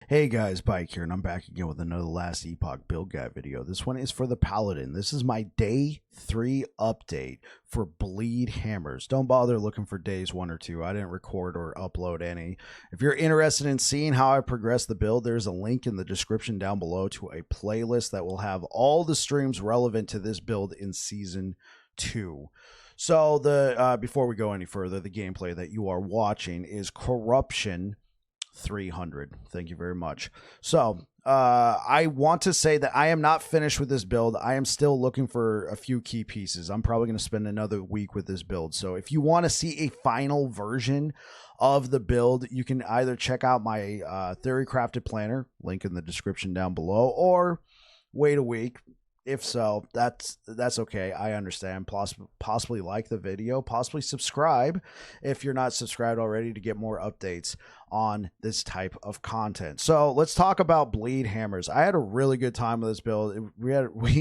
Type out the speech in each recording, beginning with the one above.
Hey guys, Bike here, and I'm back again with another Last Epoch build guide video. This one is for the Paladin. This is my day 3 update for bleed hammers. Don't bother looking for days 1 or 2. I didn't record or upload any. If you're interested in seeing how I progress the build, there's a link in the description down below to a playlist that will have all the streams relevant to this build in Season 2. So before we go any further, the gameplay that you are watching is Corruption 300. Thank you very much. So I want to say that I am not finished with this build. I am still looking for a few key pieces. I'm probably going to spend another week with this build. So if you want to see a final version of the build, you can either check out my Theory Crafted Planner, link in the description down below, or wait a week. If so, that's okay. I understand. Possibly like the video, possibly subscribe if you're not subscribed already to get more updates on this type of content. So let's talk about bleed hammers. I had a really good time with this build. We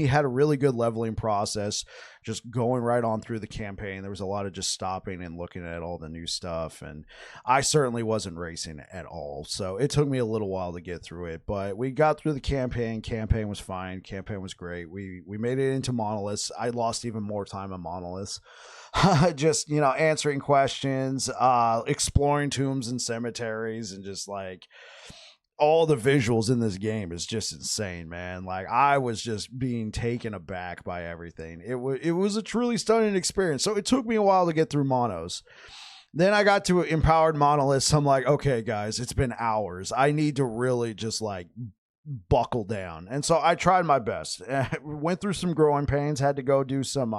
had a really good leveling process, just going right on through the campaign. There was a lot of just stopping and looking at all the new stuff, and I certainly wasn't racing at all. So it took me a little while to get through it, but we got through the campaign. Campaign was fine. Campaign was great. We made it into Monoliths. I lost even more time on Monoliths. Just, answering questions, exploring tombs and cemeteries, and just like all the visuals in this game is just insane, man. Like, I was just being taken aback by everything. It was a truly stunning experience. So it took me a while to get through Monos. Then I got to Empowered Monoliths. I'm like, okay, guys, it's been hours. I need to really just like buckle down. And so I tried my best. Went through some growing pains, had to go do some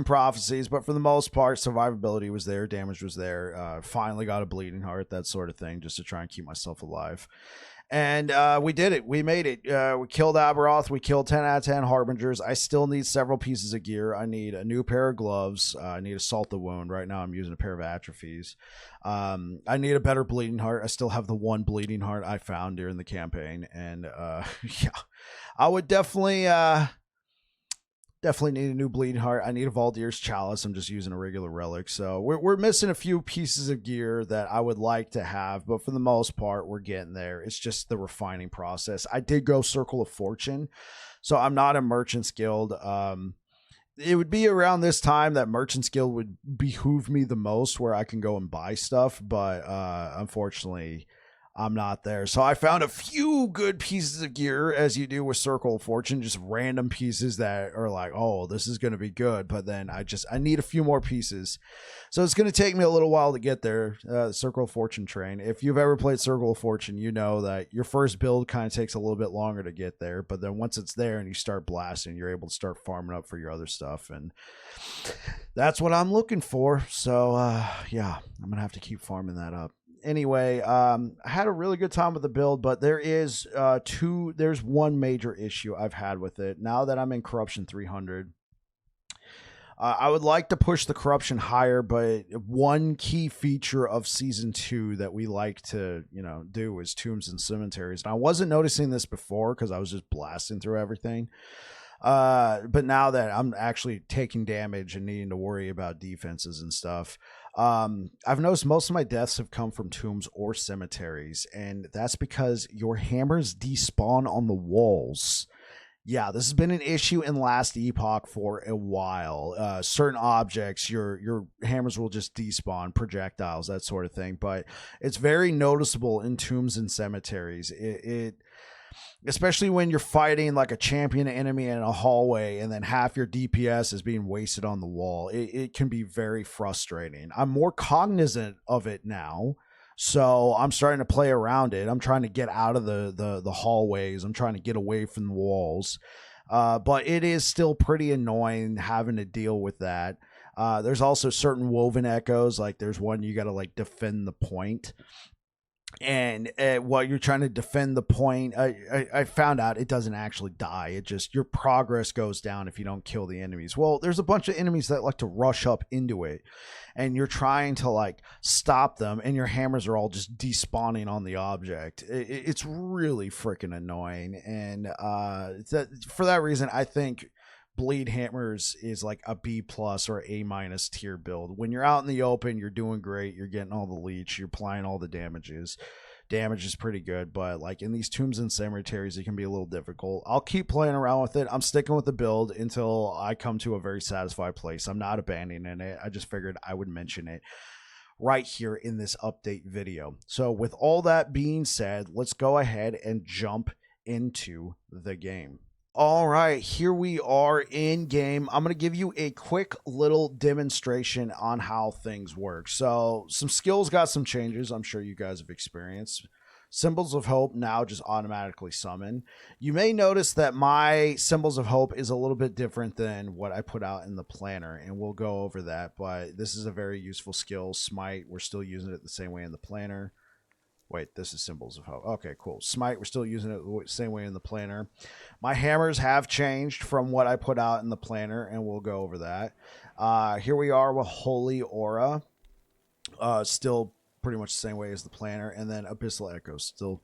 prophecies, but for the most part, survivability was there, damage was there. Finally got a bleeding heart, that sort of thing, just to try and keep myself alive. And we did it. We made it. We killed Aberoth. We killed 10 out of 10 Harbingers. I still need several pieces of gear. I need a new pair of gloves. I need to salt the wound. Right now I'm using a pair of atrophies. I need a better bleeding heart. I still have the one bleeding heart I found during the campaign. And yeah, I would definitely need a new bleeding heart. I need a Valdir's chalice. I'm just using a regular relic. So we're missing a few pieces of gear that I would like to have, but for the most part, we're getting there. It's just the refining process. I did go Circle of Fortune, so I'm not a Merchant's Guild. It would be around this time that Merchant's Guild would behoove me the most, where I can go and buy stuff, but unfortunately, I'm not there. So I found a few good pieces of gear, as you do with Circle of Fortune, just random pieces that are like, oh, this is going to be good. But then I need a few more pieces. So it's going to take me a little while to get there. Circle of Fortune train. If you've ever played Circle of Fortune, you know that your first build kind of takes a little bit longer to get there. But then once it's there and you start blasting, you're able to start farming up for your other stuff. And that's what I'm looking for. So yeah, I'm going to have to keep farming that up. Anyway, I had a really good time with the build, but there's one major issue I've had with it. Now that I'm in Corruption 300, I would like to push the corruption higher, but one key feature of Season 2 that we like to, do is tombs and cemeteries. And I wasn't noticing this before because I was just blasting through everything. But now that I'm actually taking damage and needing to worry about defenses and stuff, I've noticed most of my deaths have come from tombs or cemeteries, and that's because your hammers despawn on the walls. Yeah, this has been an issue in Last Epoch for a while. Certain objects, your hammers will just despawn, projectiles, that sort of thing. But it's very noticeable in tombs and cemeteries. Especially when you're fighting like a champion enemy in a hallway and then half your DPS is being wasted on the wall. It can be very frustrating. I'm more cognizant of it now, so I'm starting to play around it. I'm trying to get out of the hallways. I'm trying to get away from the walls. But it is still pretty annoying having to deal with that. There's also certain woven echoes. Like there's one you got to like defend the point. And while you're trying to defend the point, I found out it doesn't actually die. It just, your progress goes down if you don't kill the enemies. Well, there's a bunch of enemies that like to rush up into it, and you're trying to like stop them, and your hammers are all just despawning on the object. It's really freaking annoying. And for that reason, I think Bleed Hammers is like a B+ or A- tier build. When you're out in the open, you're doing great. You're getting all the leech. You're applying all the damages. damage is pretty good, but like in these tombs and cemeteries, it can be a little difficult. I'll keep playing around with it. I'm sticking with the build until I come to a very satisfied place. I'm not abandoning it. I just figured I would mention it right here in this update video. So with all that being said, let's go ahead and jump into the game. All right, here we are in game. I'm going to give you a quick little demonstration on how things work. So some skills got some changes I'm sure you guys have experienced. Symbols of Hope now just automatically summon. You may notice that my Symbols of Hope is a little bit different than what I put out in the planner, and we'll go over that, but this is a very useful skill. Smite, we're still using it the same way in the planner. Wait, this is Symbols of Hope. Okay, cool. Smite, we're still using it the same way in the planner. My hammers have changed from what I put out in the planner, and we'll go over that. Here we are with Holy Aura. Still pretty much the same way as the planner. And then Abyssal Echo, still,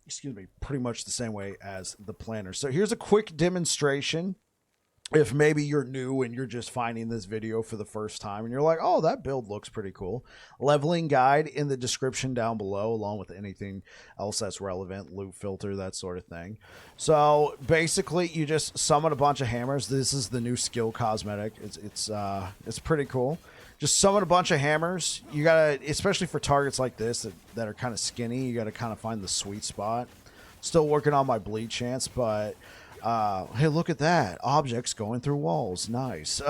excuse me, pretty much the same way as the planner. So here's a quick demonstration. If maybe you're new and you're just finding this video for the first time and you're like, oh, that build looks pretty cool. Leveling guide in the description down below, along with anything else that's relevant, loot filter, that sort of thing. So basically you just summon a bunch of hammers. This is the new skill cosmetic. It's pretty cool. Just summon a bunch of hammers. You gotta, especially for targets like this that are kind of skinny, you gotta kind of find the sweet spot. Still working on my bleed chance, but hey, look at that. Objects going through walls. Nice.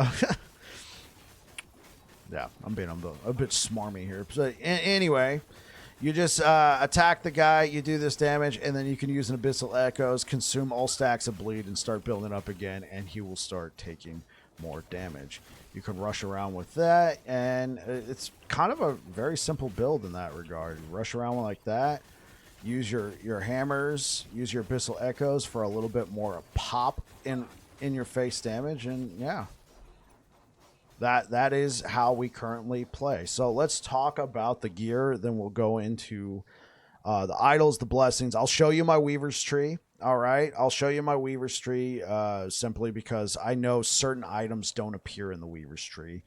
Yeah, I'm being a bit smarmy here. So, anyway, you just attack the guy, you do this damage, and then you can use an Abyssal Echoes, consume all stacks of bleed, and start building up again, and he will start taking more damage. You can rush around with that, and it's kind of a very simple build in that regard. You rush around like that. Use your hammers, use your Abyssal Echoes for a little bit more pop in your face damage, and yeah. That is how we currently play. So let's talk about the gear, then we'll go into the idols, the blessings. I'll show you my Weaver's Tree. All right, I'll show you my Weaver's Tree simply because I know certain items don't appear in the Weaver's Tree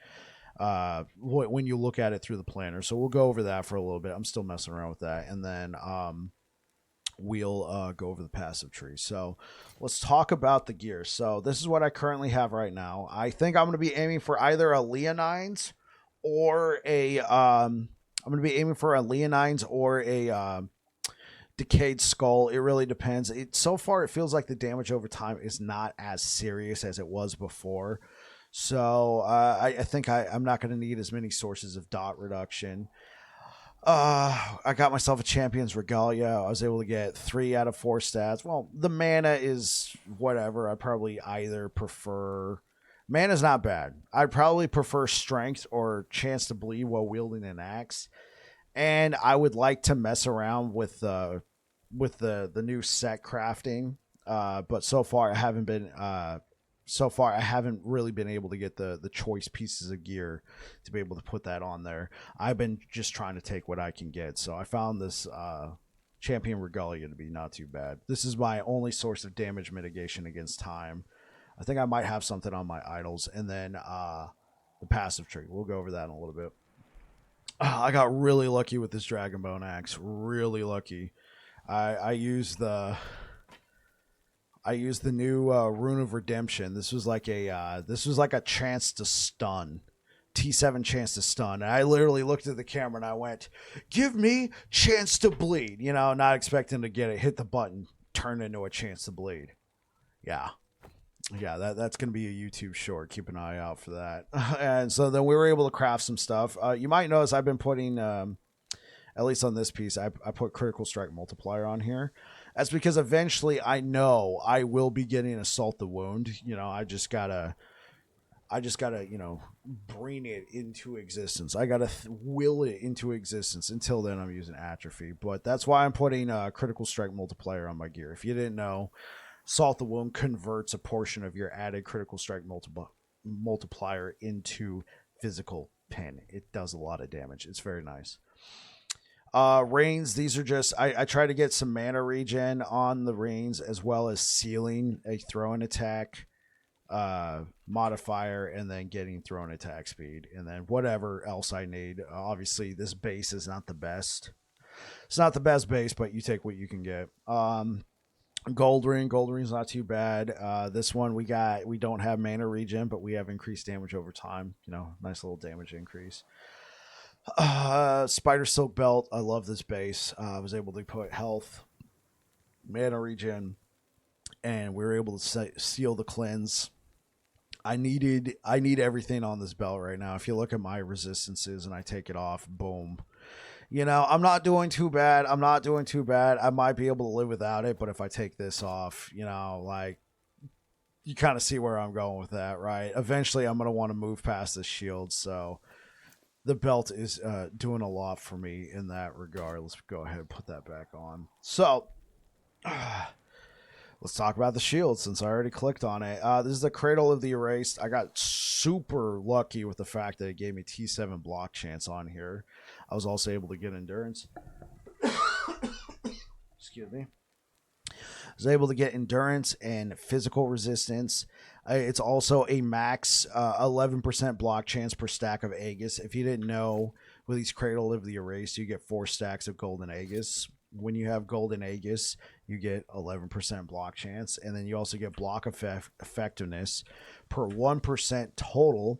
when you look at it through the planner. So we'll go over that for a little bit. I'm still messing around with that. And then we'll go over the passive tree. So let's talk about the gear. So this is what I currently have right now. I think I'm going to be aiming for either a Leonine's or a Decayed Skull. It really depends. So far it feels like the damage over time is not as serious as it was before. So I think I'm not going to need as many sources of dot reduction. I got myself a Champion's Regalia. I was able to get 3 out of 4 stats. Well, the mana is whatever. I probably either prefer... Mana's not bad. I'd probably prefer Strength or Chance to Bleed while wielding an axe. And I would like to mess around with the new set crafting. But so far I haven't been... I haven't really been able to get the choice pieces of gear to be able to put that on there. I've been just trying to take what I can get. So I found this Champion Regalia to be not too bad. This is my only source of damage mitigation against time. I think I might have something on my idols. And then the passive tree. We'll go over that in a little bit. I got really lucky with this Dragonbone Axe. Really lucky. I used the new Rune of Redemption. This was like a chance to stun. T7 chance to stun. And I literally looked at the camera and I went, give me chance to bleed. You know, not expecting to get it. Hit the button. Turn into a chance to bleed. Yeah. Yeah, that's going to be a YouTube short. Keep an eye out for that. And so then we were able to craft some stuff. You might notice I've been putting, at least on this piece, I put Critical Strike Multiplier on here. That's because eventually I know I will be getting Assault the Wound. You know, I just gotta, you know, bring it into existence. I gotta will it into existence. Until then, I'm using Atrophy. But that's why I'm putting Critical Strike Multiplier on my gear. If you didn't know, Assault the Wound converts a portion of your added Critical Strike multiplier into physical pen. It does a lot of damage. It's very nice. Reigns, these are just, I try to get some mana regen on the reigns, as well as sealing a throw-in attack modifier, and then getting throw-in attack speed, and then whatever else I need. Obviously, this base is not the best. It's not the best base, but you take what you can get. Gold ring's not too bad. This one we don't have mana regen, but we have increased damage over time. Nice little damage increase. Spider silk belt. I love this base. I was able to put health, mana regen, and we were able to seal the cleanse. I need everything on this belt right now. If you look at my resistances and I take it off, boom. I'm not doing too bad. I might be able to live without it, but if I take this off, like, you kind of see where I'm going with that, right? Eventually, I'm going to want to move past this shield, so the belt is doing a lot for me in that regard. Let's go ahead and put that back on. So, let's talk about the shield since I already clicked on it. This is the Cradle of the Erased. I got super lucky with the fact that it gave me T7 block chance on here. I was also able to get endurance. Excuse me. I was able to get endurance and physical resistance. It's also a max 11% block chance per stack of Aegis. If you didn't know, with these Cradle of the Erased, you get 4 stacks of golden Aegis. When you have golden Aegis, you get 11% block chance, and then you also get block effectiveness per 1% total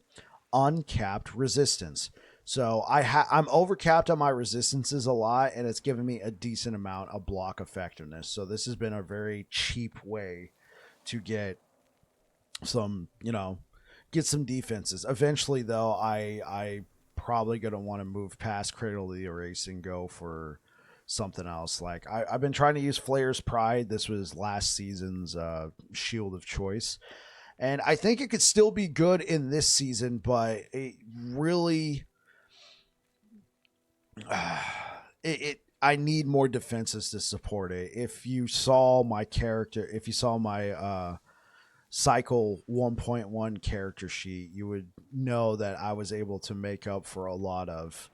uncapped resistance. So I'm overcapped on my resistances a lot, and it's given me a decent amount of block effectiveness. So this has been a very cheap way to get some, get some defenses. Eventually, though, I probably going to want to move past Cradle of the Erase and go for something else. Like I've been trying to use Flayer's Pride. This was last season's shield of choice, and I think it could still be good in this season, but it really I need more defenses to support it. If you saw my cycle 1.1 character sheet, you would know that I was able to make up for a lot of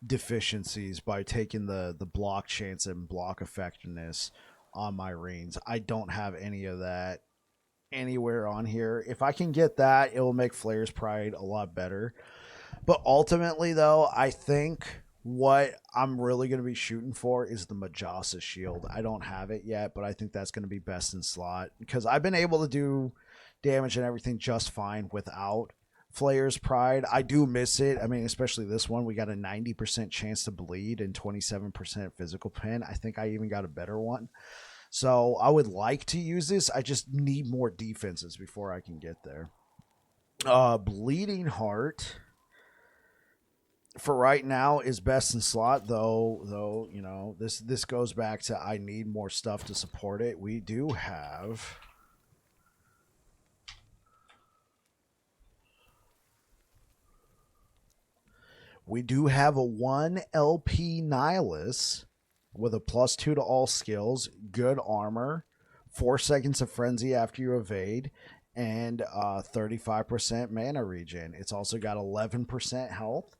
deficiencies by taking the block chance and block effectiveness on my reins. I don't have any of that anywhere on here. If I can get that, it will make Flayer's Pride a lot better. But ultimately, though, I think what I'm really going to be shooting for is the Majasa shield. I don't have it yet, but I think that's going to be best in slot because I've been able to do damage and everything just fine without Flayer's Pride. I do miss it. I mean, especially this one, we got a 90% chance to bleed and 27% physical pen. I think I even got a better one. So I would like to use this. I just need more defenses before I can get there. Bleeding Heart for right now is best in slot, though this goes back to I need more stuff to support it. We do have a 1 LP Nihilus with a +2 to all skills, good armor, 4 seconds of frenzy after you evade, and 35% mana regen. It's also got 11% health.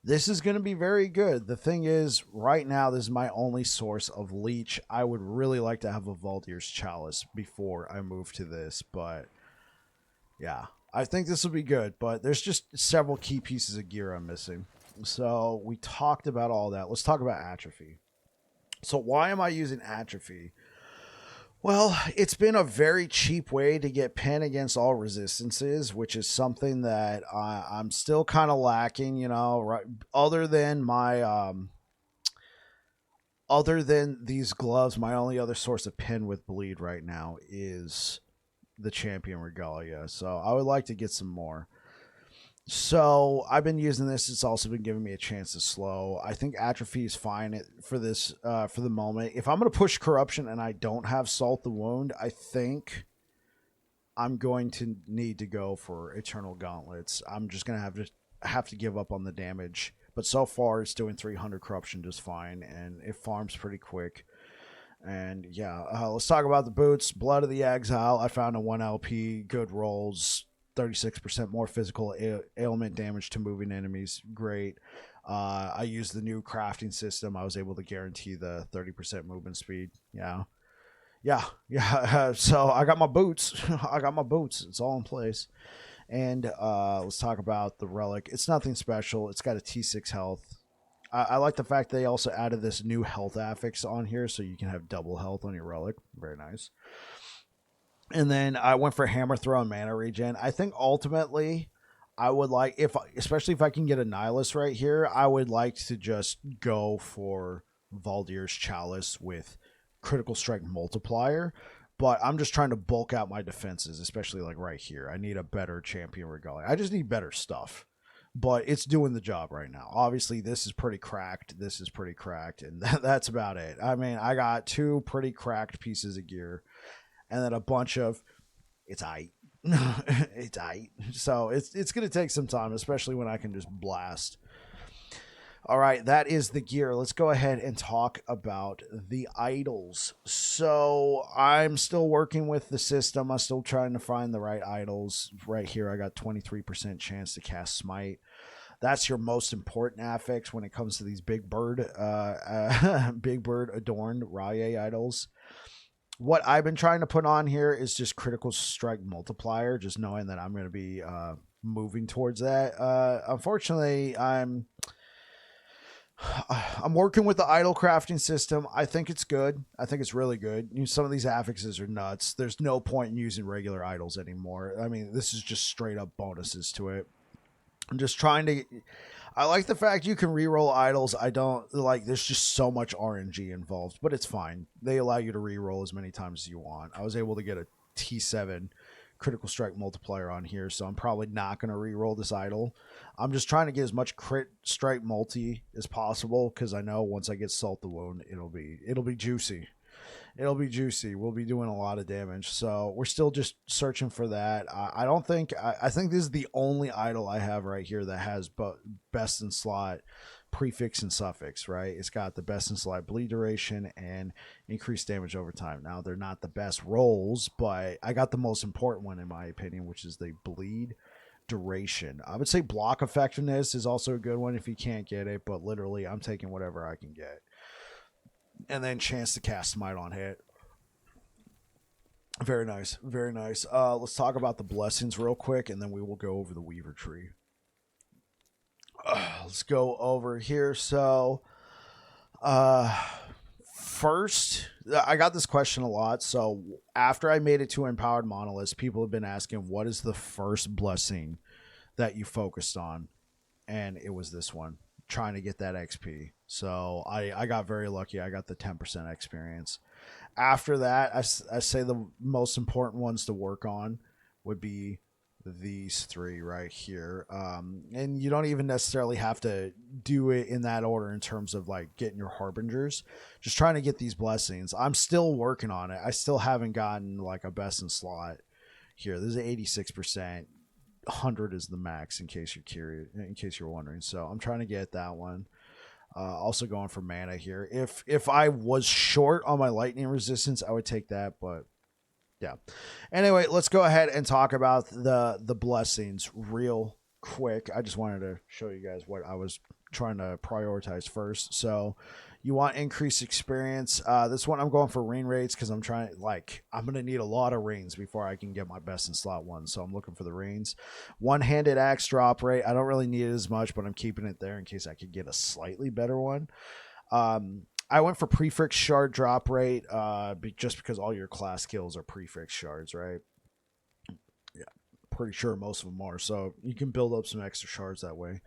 This is going to be very good. The thing is, right now, this is my only source of leech. I would really like to have a Valdir's Chalice before I move to this, but yeah, I think this will be good, but there's just several key pieces of gear I'm missing. So we talked about all that. Let's talk about Atrophy. So why am I using Atrophy? Well, it's been a very cheap way to get pen against all resistances, which is something that I'm still kind of lacking, right? Other than these gloves, my only other source of pen with bleed right now is the Champion Regalia. So I would like to get some more. So I've been using this. It's also been giving me a chance to slow. I think Atrophy is fine for this for the moment. If I'm going to push Corruption and I don't have Salt the Wound, I think I'm going to need to go for Eternal Gauntlets. I'm just going to have to give up on the damage. But so far, it's doing 300 Corruption just fine, and it farms pretty quick. And yeah, let's talk about the boots. Blood of the Exile. I found a 1 LP, good rolls. 36% more physical ailment damage to moving enemies. Great. I used the new crafting system. I was able to guarantee the 30% movement speed. Yeah. So I got my boots. It's all in place. And let's talk about the relic. It's nothing special. It's got a T6 health. I like the fact they also added this new health affix on here, so you can have double health on your relic. Very nice. And then I went for hammer throw and mana regen. I think ultimately I would like, if especially if I can get a Nihilus right here, I would like to just go for Valdir's Chalice with critical strike multiplier. But I'm just trying to bulk out my defenses, especially like right here. I need a better champion regalia. I just need better stuff. But it's doing the job right now. Obviously, this is pretty cracked. This is pretty cracked. And that's about it. I mean, I got 2 pretty cracked pieces of gear. And then a bunch of, it's aight. It's aight. So it's going to take some time, especially when I can just blast. All right, that is the gear. Let's go ahead and talk about the idols. So I'm still working with the system. I'm still trying to find the right idols. Right here, I got 23% chance to cast Smite. That's your most important affix when it comes to these big bird adorned Rye idols. What I've been trying to put on here is just critical strike multiplier, just knowing that I'm going to be moving towards that. Unfortunately, I'm working with the idol crafting system. I think it's good. I think it's really good. Some of these affixes are nuts. There's no point in using regular idols anymore. I mean, this is just straight up bonuses to it. I'm just trying to... I like the fact you can reroll idols. I don't like, there's just so much RNG involved, but it's fine. They allow you to reroll as many times as you want. I was able to get a T7 critical strike multiplier on here, so I'm probably not going to reroll this idol. I'm just trying to get as much crit strike multi as possible, because I know once I get Salt the Wound, it'll be juicy. It'll be juicy. We'll be doing a lot of damage. So we're still just searching for that. I think this is the only idol I have right here that has best in slot prefix and suffix, right? It's got the best in slot bleed duration and increased damage over time. Now, they're not the best rolls, but I got the most important one in my opinion, which is the bleed duration. I would say block effectiveness is also a good one if you can't get it, but literally I'm taking whatever I can get. And then chance to cast Smite on hit. Very nice. Very nice. Let's talk about the blessings real quick, and then we will go over the Weaver Tree. Let's go over here. So, first, I got this question a lot. So, after I made it to Empowered Monoliths, people have been asking, what is the first blessing that you focused on? And it was this one. Trying to get that XP. So I got very lucky. I got the 10% experience. After that, I say the most important ones to work on would be these 3 right here. And you don't even necessarily have to do it in that order in terms of like getting your harbingers. Just trying to get these blessings. I'm still working on it. I still haven't gotten like a best in slot here. This is 86%. 100 is the max, in case you're curious, in case you're wondering. So I'm trying to get that one. Also going for mana here. If I was short on my lightning resistance, I would take that, but yeah. Anyway, let's go ahead and talk about the blessings real quick. I just wanted to show you guys what I was trying to prioritize first. So you want increased experience. This one I'm going for ring rates because I'm going to need a lot of rings before I can get my best in slot one. So I'm looking for the rings. One-handed axe drop rate. I don't really need it as much, but I'm keeping it there in case I could get a slightly better one. I went for prefix shard drop rate just because all your class skills are prefix shards, right? Yeah, pretty sure most of them are. So you can build up some extra shards that way.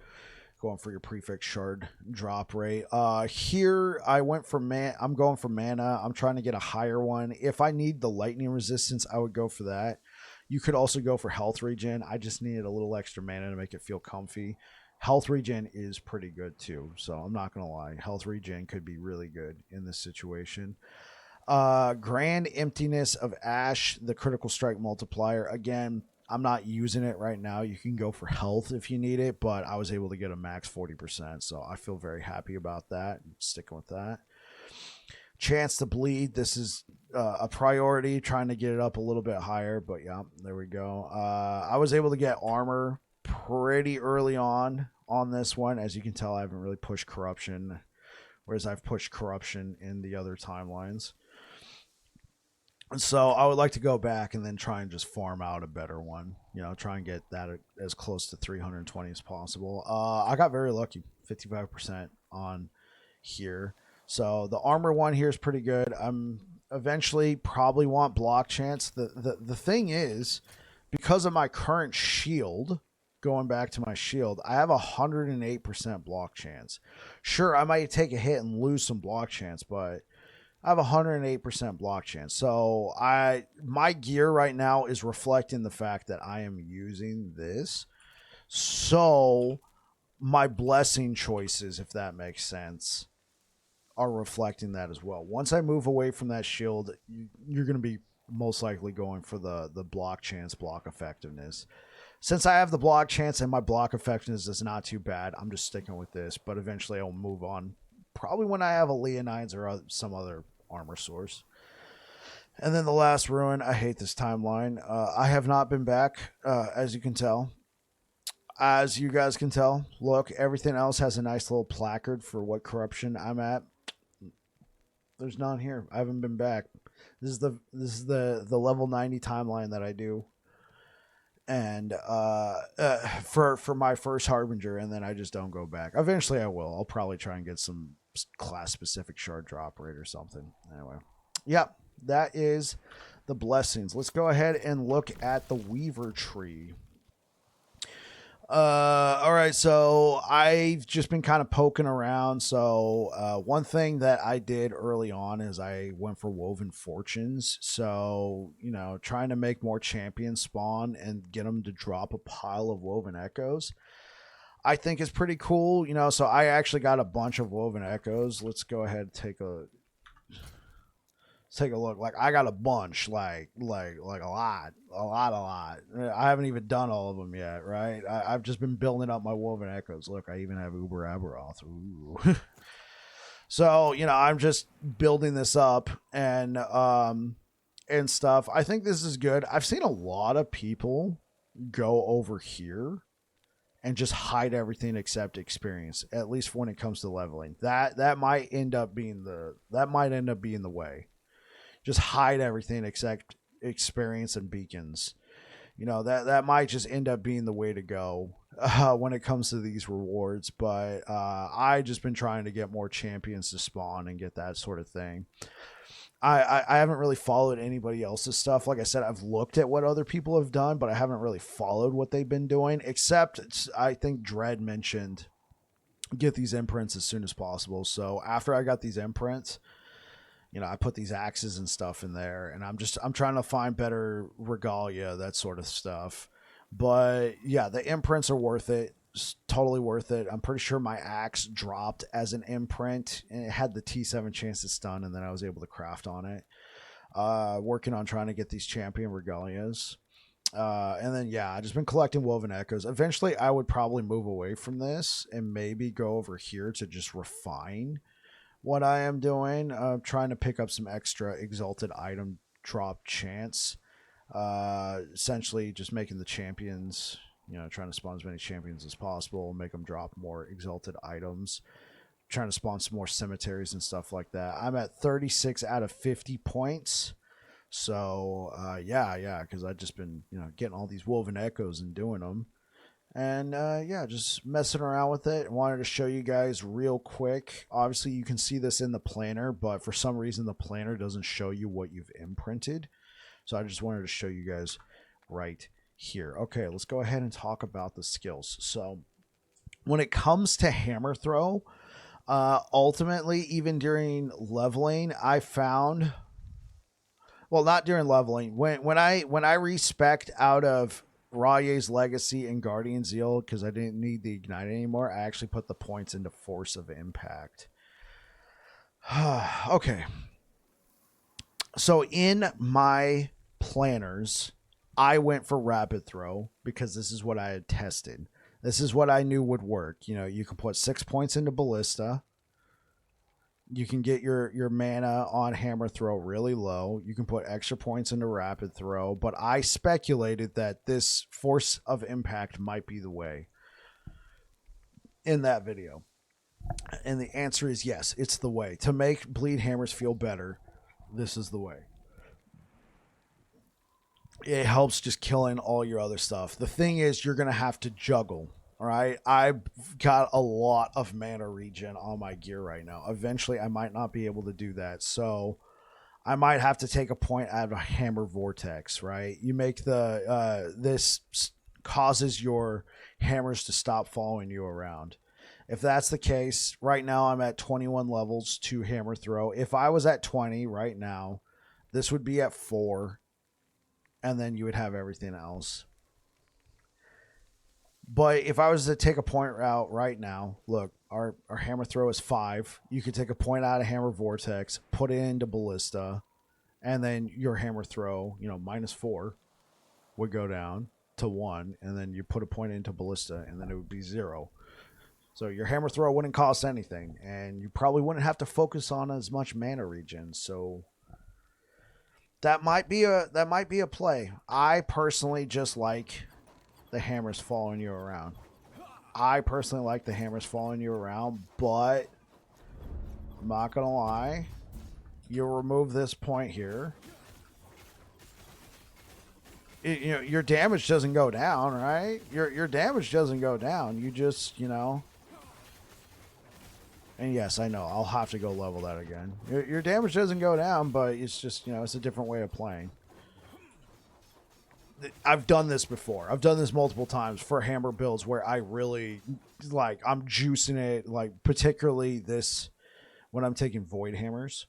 Going for your prefix shard drop rate. Here I went for I'm going for mana. I'm trying to get a higher one. If I need the lightning resistance, I would go for that. You could also go for health regen. I just needed a little extra mana to make it feel comfy. Health regen is pretty good too, so I'm not gonna lie. Health regen could be really good in this situation. Grand Emptiness of Ash, the critical strike multiplier. Again, I'm not using it right now. You can go for health if you need it, but I was able to get a max 40%, so I feel very happy about that. Sticking with that. Chance to bleed. This is a priority, trying to get it up a little bit higher, but yeah, there we go. I was able to get armor pretty early on this one. As you can tell, I haven't really pushed corruption, whereas I've pushed corruption in the other timelines. So I would like to go back and then try and just farm out a better one. You know, try and get that as close to 320 as possible. I got very lucky, 55%. on here. So the armor one here is pretty good. I'm eventually probably want block chance. The thing is, because of my current shield, going back to my shield, I have 108% block chance. Sure, I might take a hit and lose some block chance, but I have 108% block chance. So my gear right now is reflecting the fact that I am using this. So my blessing choices, if that makes sense, are reflecting that as well. Once I move away from that shield, you're going to be most likely going for the block chance, block effectiveness. Since I have the block chance and my block effectiveness is not too bad, I'm just sticking with this. But eventually I'll move on. Probably when I have a Leonides or some other armor source. And then the last ruin. I hate this timeline. I have not been back, as you can tell. As you guys can tell, look, everything else has a nice little placard for what corruption I'm at. There's none here. I haven't been back. This is the level 90 timeline that I do, and for my first harbinger, and then I just don't go back. Eventually, I will. I'll probably try and get some class specific shard drop rate or something. Anyway, yep, that is the blessings. Let's go ahead and look at the Weaver tree. All right, so I've just been kind of poking around. So one thing that I did early on is I went for Woven Fortunes. So, trying to make more champions spawn and get them to drop a pile of Woven Echoes, I think is pretty cool. So I actually got a bunch of Woven Echoes. Let's go ahead and take a look. Like, I got a bunch, like a lot. I haven't even done all of them yet, right? I've just been building up my Woven Echoes. Look, I even have Uber Aberoth. Ooh. So, I'm just building this up and stuff. I think this is good. I've seen a lot of people go over here and just hide everything except experience, at least when it comes to leveling. That might end up being the way. Just hide everything except experience and beacons. That might just end up being the way to go when it comes to these rewards. But I just been trying to get more champions to spawn and get that sort of thing. I haven't really followed anybody else's stuff. Like I said, I've looked at what other people have done, but I haven't really followed what they've been doing, except I think Dread mentioned get these imprints as soon as possible. So after I got these imprints, I put these axes and stuff in there, and I'm trying to find better regalia, that sort of stuff. But yeah, the imprints are worth it. It's totally worth it. I'm pretty sure my axe dropped as an imprint, and it had the T7 chance to stun, and then I was able to craft on it. Working on trying to get these champion regalias. And then, yeah, I've just been collecting Woven Echoes. Eventually, I would probably move away from this and maybe go over here to just refine what I am doing. Trying to pick up some extra exalted item drop chance. Essentially just making the champions, trying to spawn as many champions as possible, make them drop more exalted items, trying to spawn some more cemeteries and stuff like that. I'm at 36 out of 50 points. So yeah, because I've just been getting all these Woven Echoes and doing them. And just messing around with it. I wanted to show you guys real quick. Obviously, you can see this in the planner, but for some reason, the planner doesn't show you what you've imprinted. So I just wanted to show you guys right here. Okay, let's go ahead and talk about the skills. So when it comes to hammer throw, ultimately, even during leveling, I found... Well, not during leveling. When I respect out of Raye's Legacy and Guardian Zeal, because I didn't need the Ignite anymore, I actually put the points into Force of Impact. Okay. So in my planners, I went for Rapid Throw because this is what I had tested. This is what I knew would work. You can put 6 points into Ballista. You can get your mana on Hammer Throw really low. You can put extra points into Rapid Throw. But I speculated that this Force of Impact might be the way in that video. And the answer is yes, it's the way. To make Bleed Hammers feel better, this is the way. It helps just killing all your other stuff. The thing is, you're going to have to juggle All right, I've got a lot of mana regen on my gear right now. Eventually, I might not be able to do that, so I might have to take a point out of a hammer vortex. Right, you make the this causes your hammers to stop following you around. If that's the case, right now I'm at 21 levels to hammer throw. If I was at 20 right now, this would be at 4, and then you would have everything else. But if I was to take a point out right now, look, our hammer throw is 5. You could take a point out of hammer vortex, put it into ballista, and then your hammer throw, -4 would go down to 1, and then you put a point into ballista, and then it would be 0. So your hammer throw wouldn't cost anything, and you probably wouldn't have to focus on as much mana regen. So that might be a play. I personally just like the hammers following you around. But I'm not gonna lie. You remove this point here. Your damage doesn't go down, right? Your damage doesn't go down. You just, And yes, I know I'll have to go level that again. Your damage doesn't go down, but it's just, it's a different way of playing. I've done this before. I've done this multiple times for hammer builds where I really I'm juicing it, particularly this when I'm taking void hammers.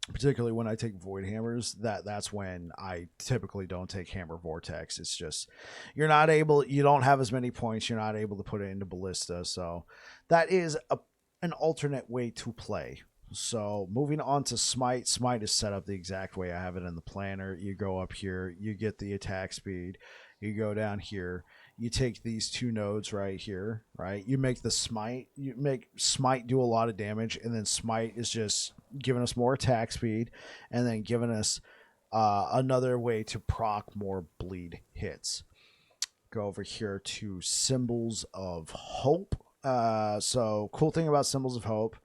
Particularly when I take void hammers, that's when I typically don't take hammer vortex. It's just you don't have as many points, you're not able to put it into ballista. So that is an alternate way to play. So moving on to Smite. Smite is set up the exact way I have it in the planner. You go up here, you get the attack speed. You go down here, you take these 2 nodes right here, right? You make Smite do a lot of damage, and then Smite is just giving us more attack speed, and then giving us another way to proc more bleed hits. Go over here to Symbols of Hope. So cool thing about Symbols of Hope,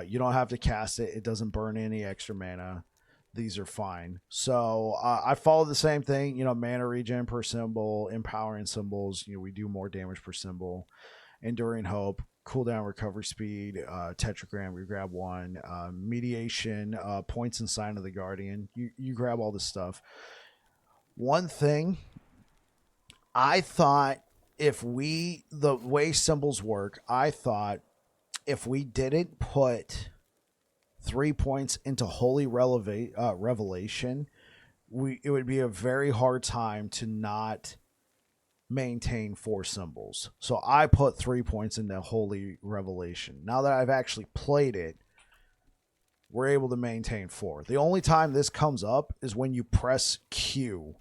you don't have to cast it. It doesn't burn any extra mana. These are fine. So I follow the same thing, mana regen per symbol, empowering symbols. We do more damage per symbol. Enduring Hope, cooldown recovery speed, tetragram, we grab 1. Mediation, points and sign of the Guardian. You grab all this stuff. One thing, I thought the way symbols work, I thought if we didn't put 3 points into Holy Revelation, it would be a very hard time to not maintain 4 symbols. So I put 3 points into Holy Revelation. Now that I've actually played it, we're able to maintain 4. The only time this comes up is when you press Q.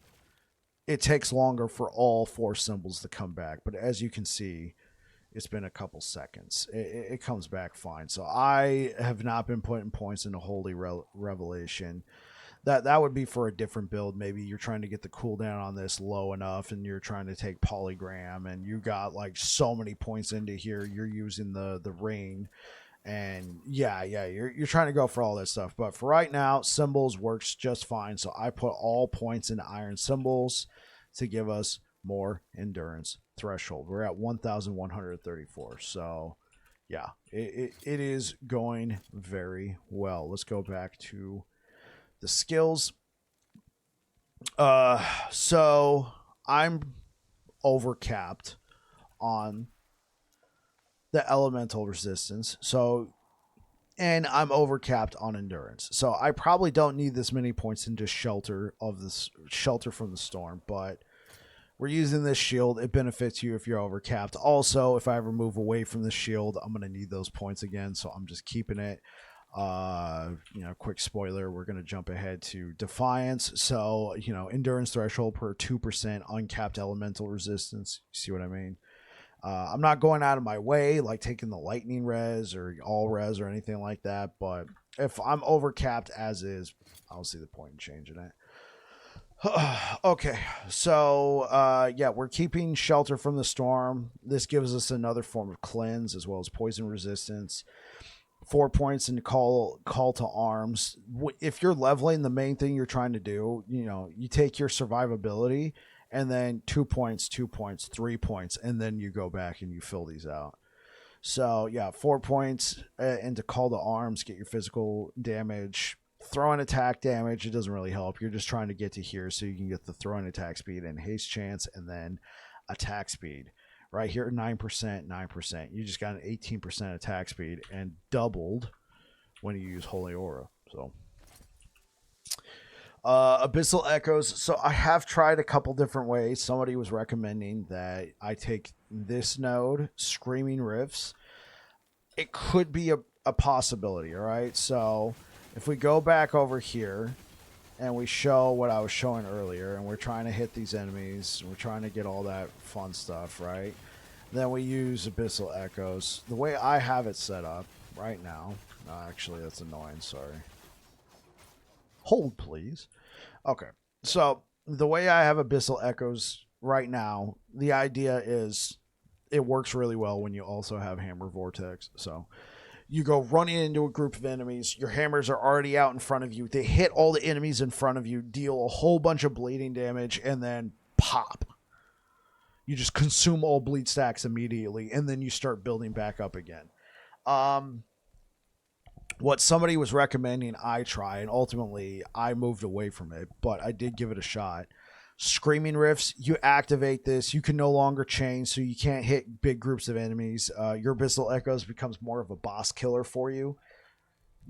It takes longer for all 4 symbols to come back, but as you can see, it's been a couple seconds. It comes back fine. So I have not been putting points into Holy Revelation. That would be for a different build. Maybe you're trying to get the cooldown on this low enough, and you're trying to take Polygram, and you got so many points into here. You're using the rain, and you're trying to go for all that stuff. But for right now, symbols works just fine. So I put all points into iron symbols to give us more endurance threshold. We're at 1,134. So yeah, it is going very well. Let's go back to the skills. So I'm overcapped on the elemental resistance. And I'm overcapped on endurance. So I probably don't need this many points into shelter from the storm, but we're using this shield. It benefits you if you're overcapped. Also, if I ever move away from the shield, I'm going to need those points again, so I'm just keeping it. Quick spoiler, we're going to jump ahead to Defiance. So, endurance threshold per 2% uncapped elemental resistance. You see what I mean? I'm not going out of my way, like taking the lightning res or all res or anything like that, but if I'm overcapped as is, I don't see the point in changing it. Okay, so we're keeping shelter from the storm. This gives us another form of cleanse as well as poison resistance. 4 points in call to arms. If you're leveling, the main thing you're trying to do, you take your survivability and then 2 points, 2 points, 3 points, and then you go back and you fill these out. So yeah, 4 points into call to arms, get your physical damage. Throwing attack damage, it doesn't really help. You're just trying to get to here so you can get the throwing attack speed and haste chance, and then attack speed. Right here, 9%, 9%. You just got an 18% attack speed and doubled when you use Holy Aura. So Abyssal Echoes. So I have tried a couple different ways. Somebody was recommending that I take this node, Screaming Rifts. It could be a possibility, all right? So if we go back over here and we show what I was showing earlier, and we're trying to hit these enemies, and we're trying to get all that fun stuff, right? Then we use Abyssal Echoes. The way I have it set up right now, actually that's annoying, sorry. Hold, please. Okay, so the way I have Abyssal Echoes right now, the idea is it works really well when you also have Hammer Vortex. So you go running into a group of enemies, your hammers are already out in front of you, they hit all the enemies in front of you, deal a whole bunch of bleeding damage, and then pop. You just consume all bleed stacks immediately, and then you start building back up again. What somebody was recommending I try, and ultimately I moved away from it, but I did give it a shot. Screaming Rifts, you activate this, you can no longer chain, so you can't hit big groups of enemies. Your Abyssal Echoes becomes more of a boss killer for you,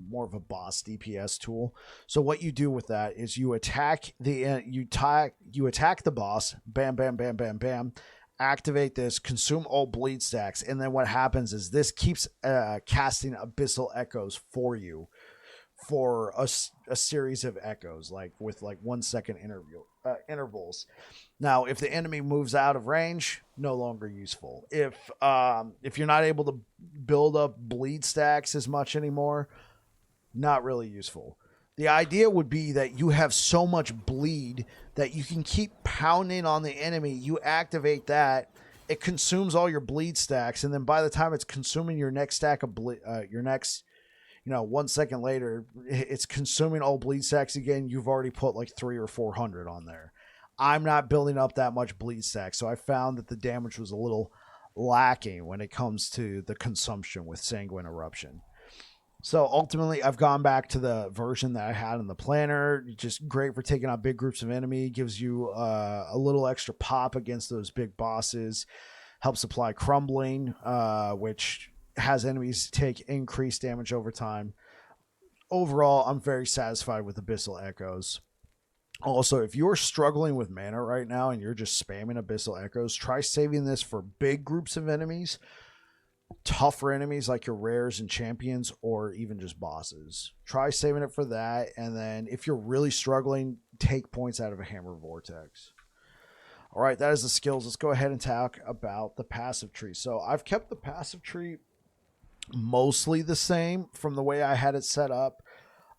more of a boss DPS tool. So what you do with that is you attack the boss, bam, bam, bam, bam, bam. Activate this, consume all bleed stacks, and then what happens is this keeps casting Abyssal Echoes for you for a series of echoes, like with like 1 second intervals. Now, if the enemy moves out of range, no longer useful. If you're not able to build up bleed stacks as much anymore, not really useful. The idea would be that you have so much bleed that you can keep pounding on the enemy. You activate that, it consumes all your bleed stacks, and then by the time it's consuming your next stack of your next, 1 second later, it's consuming all bleed stacks again. You've already put like 300 or 400 on there. I'm not building up that much bleed stack, so I found that the damage was a little lacking when it comes to the consumption with Sanguine Eruption. So ultimately, I've gone back to the version that I had in the planner. Just great for taking out big groups of enemy. Gives you a little extra pop against those big bosses. Helps apply Crumbling, which has enemies take increased damage over time. Overall, I'm very satisfied with Abyssal Echoes. Also, if you're struggling with mana right now and you're just spamming Abyssal Echoes, try saving this for big groups of enemies. Tougher enemies like your rares and champions, or even just bosses. Try saving it for that, and then if you're really struggling, take points out of a Hammer Vortex. All right, that is the skills. Let's go ahead and talk about the passive tree. So I've kept the passive tree mostly the same from the way I had it set up.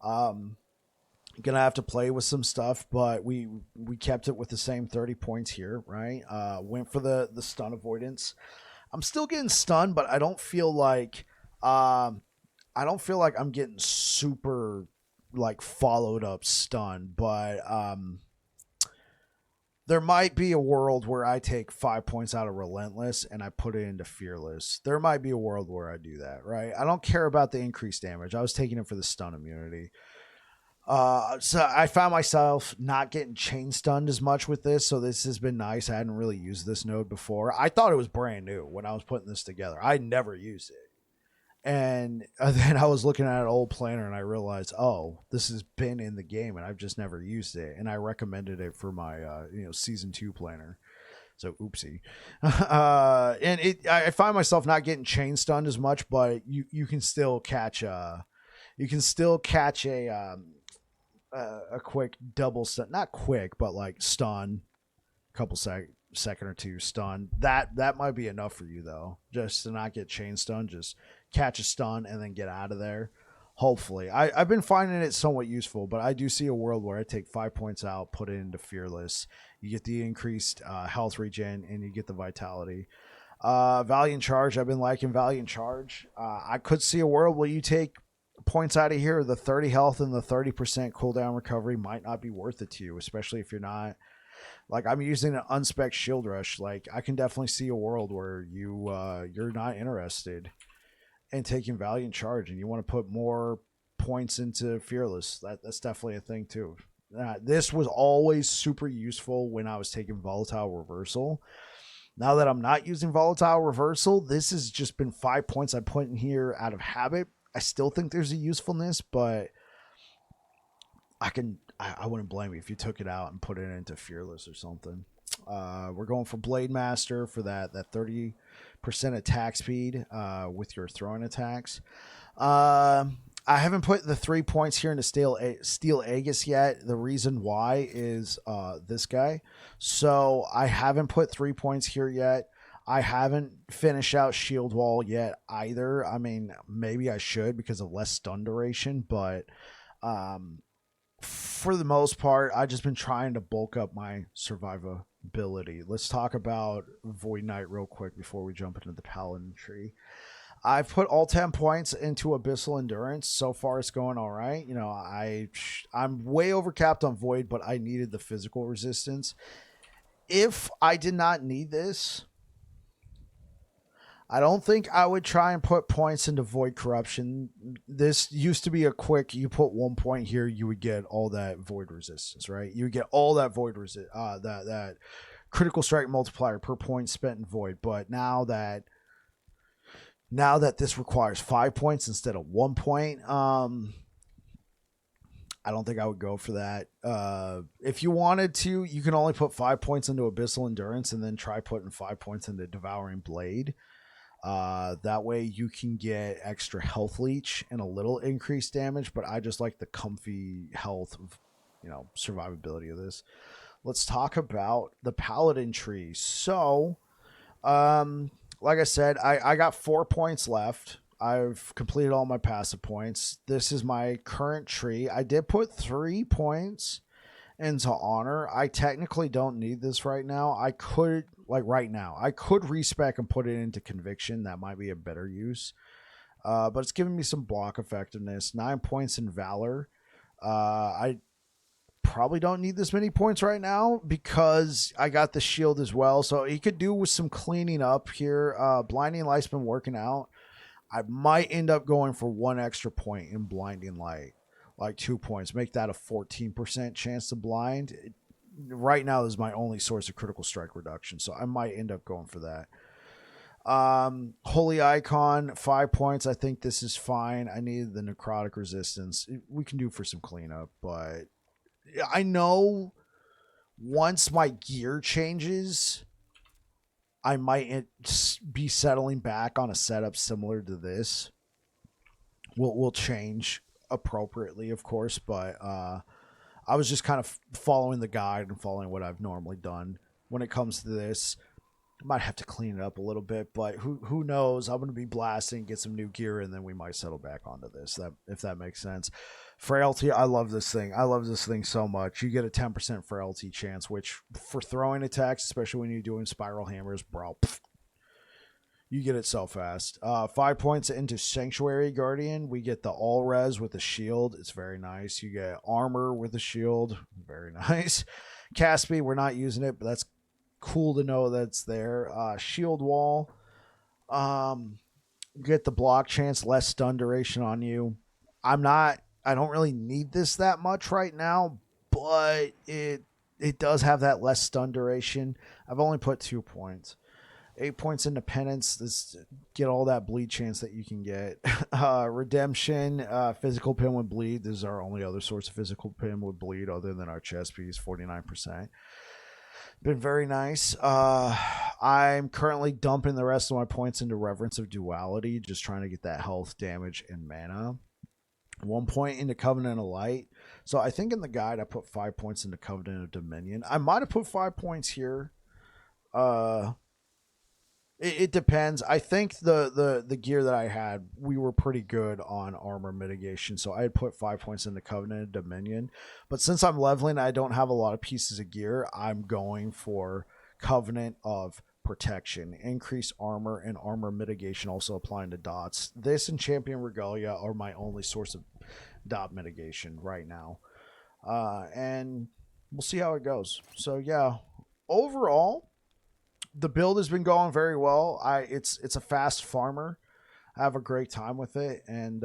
Gonna have to play with some stuff, but we kept it with the same 30 points here, right? Went for the stun avoidance. I'm still getting stunned, but I don't feel like I'm getting super like followed up stunned. But there might be a world where I take 5 points out of Relentless and I put it into Fearless. There might be a world where I do that, right? I don't care about the increased damage. I was taking it for the stun immunity. So I found myself not getting chain stunned as much with this, so this has been nice. I hadn't really used this node before. I thought it was brand new when I was putting this together. I never used it. And then I was looking at an old planner and I realized, oh, this has been in the game and I've just never used it. And I recommended it for my season 2 planner. So oopsie. And I find myself not getting chain stunned as much, but you can still catch a quick double stun, not quick, but like stun, couple second or two stun. That might be enough for you though, just to not get chain stun. Just catch a stun and then get out of there. Hopefully, I've been finding it somewhat useful, but I do see a world where I take 5 points out, put it into Fearless. You get the increased health regen and you get the vitality. Valiant Charge. I've been liking Valiant Charge. I could see a world where you take points out of here. The 30 health and the 30% cooldown recovery might not be worth it to you, especially if you're not Like I'm using an unspec shield rush. Like I can definitely see a world where you're not interested in taking Valiant Charge and you want to put more points into Fearless. That's definitely a thing too. This was always super useful when I was taking Volatile Reversal. Now that I'm not using Volatile Reversal, this has just been 5 points I put in here out of habit. I still think there's a usefulness, but I wouldn't blame you if you took it out and put it into Fearless or something. We're going for Blade Master for that 30% attack speed with your throwing attacks. I haven't put the 3 points here into Steel Aegis yet. The reason why is this guy. So I haven't put 3 points here yet. I haven't finished out Shield Wall yet either. I mean, maybe I should because of less stun duration, but for the most part, I've just been trying to bulk up my survivability. Let's talk about Void Knight real quick before we jump into the Paladin tree. I've put all 10 points into Abyssal Endurance. So far, it's going all right. You know, I'm way overcapped on Void, but I needed the physical resistance. If I did not need this, I don't think I would try and put points into Void Corruption. This used to be a quick, you put 1 point here, you would get all that Void resistance, right? You would get all that Void that critical strike multiplier per point spent in Void. But now that this requires 5 points instead of 1 point, I don't think I would go for that. If you wanted to, you can only put 5 points into Abyssal Endurance and then try putting 5 points into Devouring Blade. That way you can get extra health leech and a little increased damage, but I just like the comfy health of, survivability of this. Let's talk about the Paladin tree. So, like I said, I got 4 points left. I've completed all my passive points. This is my current tree. I did put 3 points into Honor. I technically don't need this right now. I could respec and put it into Conviction. That might be a better use. But it's giving me some block effectiveness. 9 points in Valor. I probably don't need this many points right now because I got the shield as well. So he could do with some cleaning up here. Blinding Light's been working out. I might end up going for 1 extra point in Blinding Light, like 2 points. Make that a 14% chance to blind. Right now, this is my only source of critical strike reduction, so I might end up going for that. Holy Icon, 5 points. I think this is fine. I needed the necrotic resistance. We can do for some cleanup, but I know once my gear changes, I might be settling back on a setup similar to this. We'll change appropriately, of course, but I was just kind of following the guide and following what I've normally done. When it comes to this, I might have to clean it up a little bit, but who knows? I'm going to be blasting, get some new gear, and then we might settle back onto this, if that makes sense. Frailty, I love this thing. I love this thing so much. You get a 10% frailty chance, which for throwing attacks, especially when you're doing spiral hammers, bro, you get it so fast. 5 points into Sanctuary Guardian. We get the all res with the shield. It's very nice. You get armor with the shield. Very nice. Caspi, we're not using it, but that's cool to know that's there. Shield wall. Get the block chance, less stun duration on you. I don't really need this that much right now, but it does have that less stun duration. I've only put 2 points. 8 points into Penance. This get all that bleed chance that you can get. Redemption, physical pin with bleed. This is our only other source of physical pin with bleed other than our chest piece, 49%. Been very nice. I'm currently dumping the rest of my points into Reverence of Duality, just trying to get that health, damage, and mana. 1 point into Covenant of Light. So I think in the guide I put 5 points into Covenant of Dominion. I might have put 5 points here. It depends. I think the gear that I had, we were pretty good on armor mitigation, so I had put 5 points into Covenant of Dominion. But since I'm leveling, I don't have a lot of pieces of gear. I'm going for Covenant of Protection, increased armor, and armor mitigation also applying to dots. This and Champion Regalia are my only source of dot mitigation right now. And we'll see how it goes. So yeah, overall, the build has been going very well. It's a fast farmer. I have a great time with it, and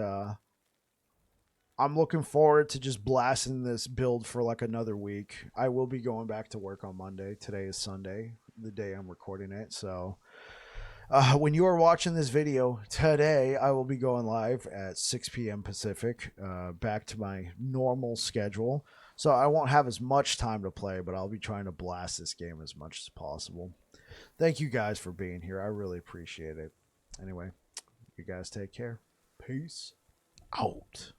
I'm looking forward to just blasting this build for like another week. I will be going back to work on Monday. Today is Sunday, the day I'm recording it. So when you are watching this video today, I will be going live at 6 p.m. Pacific, back to my normal schedule. So I won't have as much time to play, but I'll be trying to blast this game as much as possible. Thank you guys for being here. I really appreciate it. Anyway, you guys take care. Peace out.